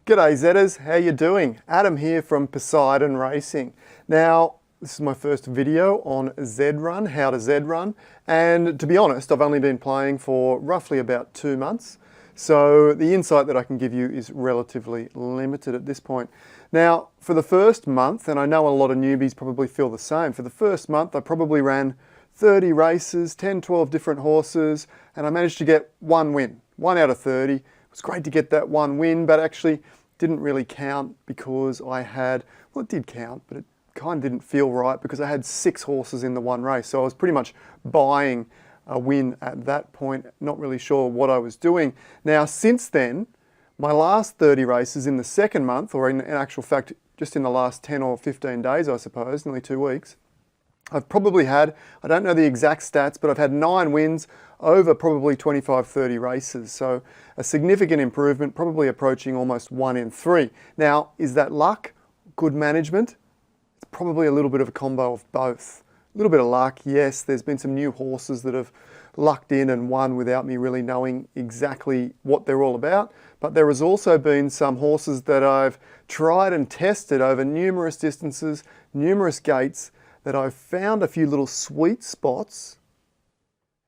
G'day Zetters, how you doing? Adam here from Poseidon Racing. Now, this is my first video on Z-Run, how to Z-Run, and to be honest, I've only been playing for roughly about 2 months, so the insight that I can give you is relatively limited at this point. Now, for the first month, and I know a lot of newbies probably feel the same, for the first month I probably ran 30 races, 10, 12 different horses, and I managed to get one win, 1 out of 30. It was great to get that one win, but actually didn't really count because I had, well, it did count, but it kind of didn't feel right because I had 6 horses in the one race. So I was pretty much buying a win at that point, not really sure what I was doing. Now, since then, my last 30 races in the second month, or in actual fact, just in the last 10 or 15 days, I suppose, nearly 2 weeks, I've probably had, I don't know the exact stats, but I've had 9 wins over probably 25, 30 races. So a significant improvement, probably approaching almost 1 in 3. Now, is that luck? Good management? It's probably a little bit of a combo of both. A little bit of luck, yes. There's been some new horses that have lucked in and won without me really knowing exactly what they're all about. But there has also been some horses that I've tried and tested over numerous distances, numerous gates, that I've found a few little sweet spots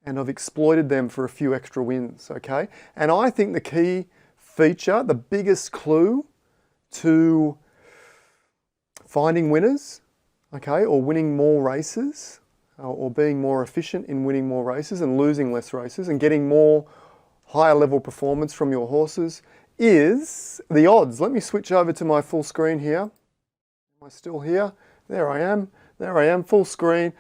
and I've exploited them for a few extra wins, okay? And I think the key feature, the biggest clue to finding winners, okay, or winning more races, or being more efficient in winning more races and losing less races and getting more higher level performance from your horses is the odds. Let me switch over to my full screen here. Am I still here? There I am. There I am, full screen.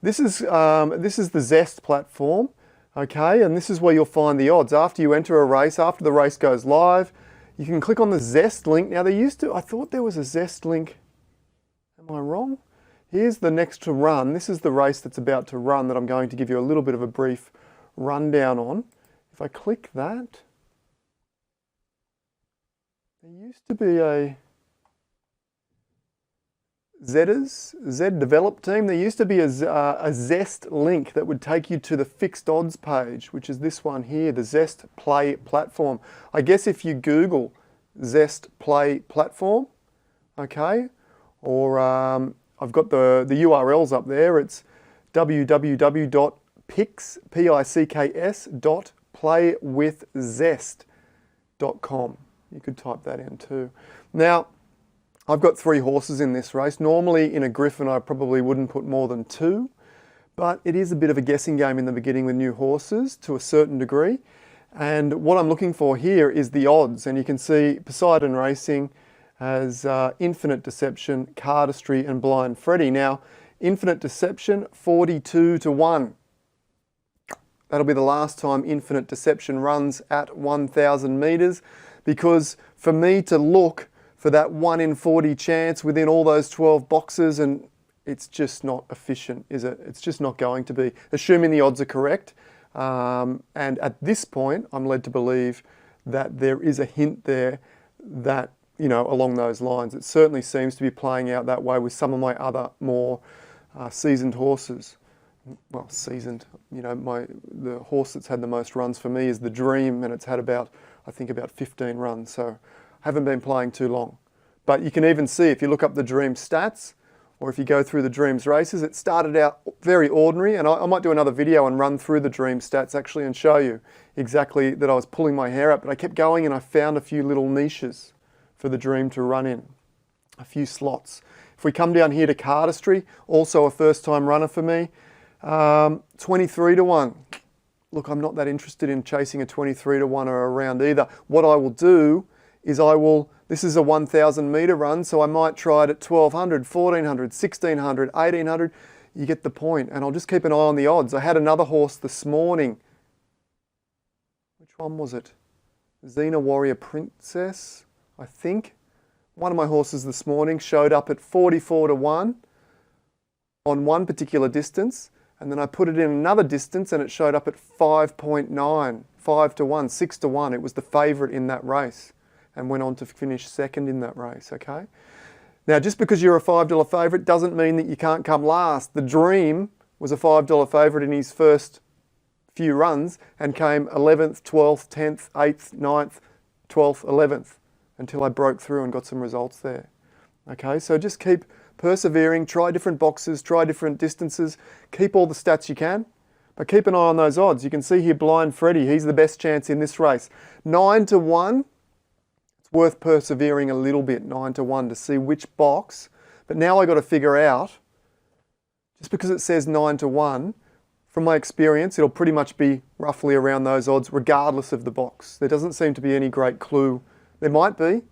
This is the Zest platform, okay, and this is where you'll find the odds. After you enter a race, after the race goes live, you can click on the Zest link. Now I thought there was a Zest link. Am I wrong? Here's the next to run. This is the race that's about to run that I'm going to give you a little bit of a brief rundown on. If I click that, there used to be a Z Develop team. There used to be a Zest link that would take you to the fixed odds page, which is this one here, the Zest Play platform. I guess if you Google Zest Play platform, okay, or I've got the URLs up there. It's www.pix.playwithzest.com. You could type that in too. Now, I've got 3 horses in this race. Normally in a Griffin I probably wouldn't put more than 2, but it is a bit of a guessing game in the beginning with new horses to a certain degree. And what I'm looking for here is the odds, and you can see Poseidon Racing has Infinite Deception, Cardistry and Blind Freddy. Now, Infinite Deception, 42 to 1. That'll be the last time Infinite Deception runs at 1,000 metres, because for me to look for that 1 in 40 chance within all those 12 boxes, and it's just not efficient, is it? It's just not going to be, assuming the odds are correct. And at this point, I'm led to believe that there is a hint there that, you know, along those lines. It certainly seems to be playing out that way with some of my other more seasoned horses. Well, seasoned, you know, the horse that's had the most runs for me is the Dream, and it's had about, I think, about 15 runs. So haven't been playing too long. But you can even see, if you look up the Dream stats, or if you go through the Dreams races, it started out very ordinary, and I might do another video and run through the Dream stats actually and show you exactly that I was pulling my hair out, but I kept going and I found a few little niches for the Dream to run in, a few slots. If we come down here to Cardistry, also a first time runner for me, 23 to 1. Look, I'm not that interested in chasing a 23 to 1 or around either. What I will do is this is a 1,000 metre run, so I might try it at 1,200, 1,400, 1,600, 1,800. You get the point, and I'll just keep an eye on the odds. I had another horse this morning. Which one was it? Xena Warrior Princess, I think. One of my horses this morning showed up at 44 to 1 on one particular distance, and then I put it in another distance and it showed up at 5.9, 5 to 1, 6 to 1. It was the favourite in that race and went on to finish second in that race, okay? Now, just because you're a $5 favourite doesn't mean that you can't come last. The Dream was a $5 favourite in his first few runs and came 11th, 12th, 10th, 8th, 9th, 12th, 11th. until I broke through and got some results there. Okay, so just keep persevering, try different boxes, try different distances, keep all the stats you can, but keep an eye on those odds. You can see here Blind Freddy, he's the best chance in this race. 9 to 1, it's worth persevering a little bit, 9 to 1 to see which box, but now I got to figure out, just because it says 9 to 1, from my experience, it'll pretty much be roughly around those odds regardless of the box. There doesn't seem to be any great clue. There might be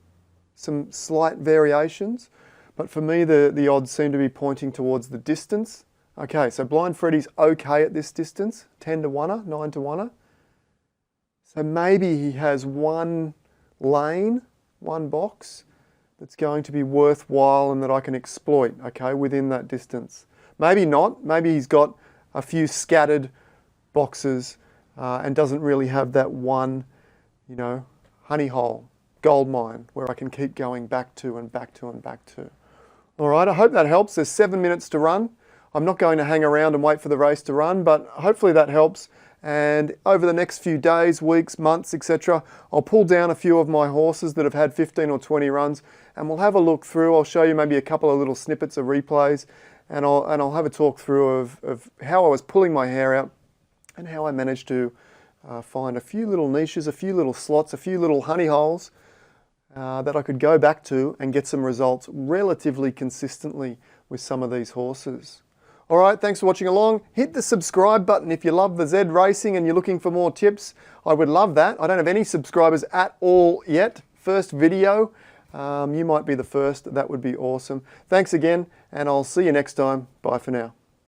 some slight variations, but for me the odds seem to be pointing towards the distance. Okay, so Blind Freddy's okay at this distance, 10 to 1, 9 to 1. So maybe he has one lane, one box that's going to be worthwhile and that I can exploit, okay, within that distance. Maybe not, maybe he's got a few scattered boxes and doesn't really have that one, you know, honey hole, gold mine, where I can keep going back to and back to and back to. All right, I hope that helps. There's 7 minutes to run. I'm not going to hang around and wait for the race to run, but hopefully that helps. And over the next few days, weeks, months, etc., I'll pull down a few of my horses that have had 15 or 20 runs, and we'll have a look through. I'll show you maybe a couple of little snippets of replays, and I'll have a talk through of how I was pulling my hair out and how I managed to find a few little niches, a few little slots, a few little honey holes that I could go back to and get some results relatively consistently with some of these horses. All right, thanks for watching along. Hit the subscribe button if you love the Z Racing and you're looking for more tips. I would love that. I don't have any subscribers at all yet. First video. You might be the first. That would be awesome. Thanks again, and I'll see you next time. Bye for now.